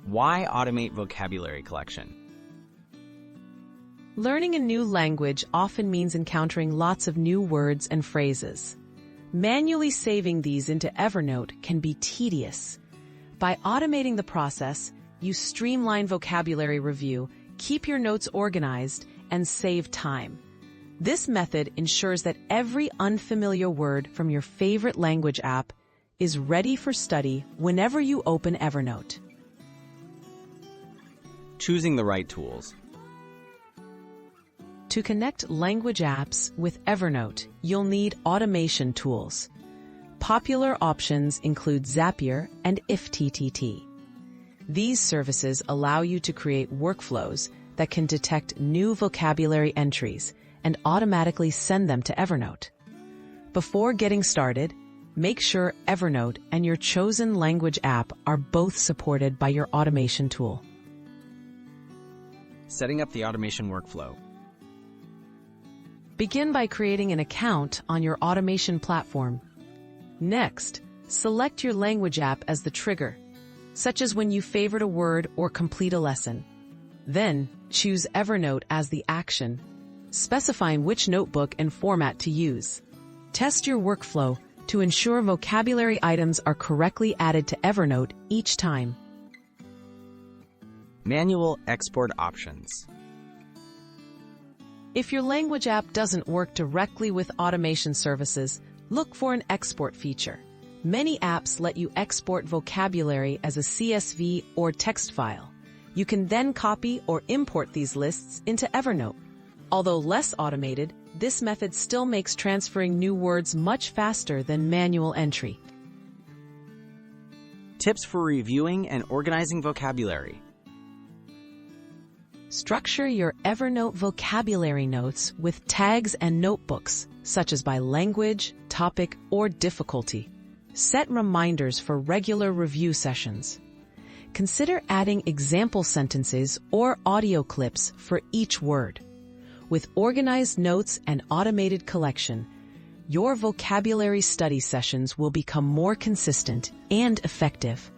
Why automate vocabulary collection? Learning a new language often means encountering lots of new words and phrases. Manually saving these into Evernote can be tedious. By automating the process, you streamline vocabulary review, keep your notes organized, and save time. This method ensures that every unfamiliar word from your favorite language app is ready for study whenever you open Evernote. Choosing the right tools. To connect language apps with Evernote, you'll need automation tools. Popular options include Zapier and IFTTT. These services allow you to create workflows that can detect new vocabulary entries and automatically send them to Evernote. Before getting started, make sure Evernote and your chosen language app are both supported by your automation tool. Setting up the automation workflow. Begin by creating an account on your automation platform. Next, select your language app as the trigger, such as when you favorite a word or complete a lesson. Then, choose Evernote as the action, specifying which notebook and format to use. Test your workflow to ensure vocabulary items are correctly added to Evernote each time. Manual export options. If your language app doesn't work directly with automation services, look for an export feature. Many apps let you export vocabulary as a CSV or text file. You can then copy or import these lists into Evernote. Although less automated, this method still makes transferring new words much faster than manual entry. Tips for reviewing and organizing vocabulary. Structure your Evernote vocabulary notes with tags and notebooks, such as by language, topic, or difficulty. Set reminders for regular review sessions. Consider adding example sentences or audio clips for each word. With organized notes and automated collection, your vocabulary study sessions will become more consistent and effective.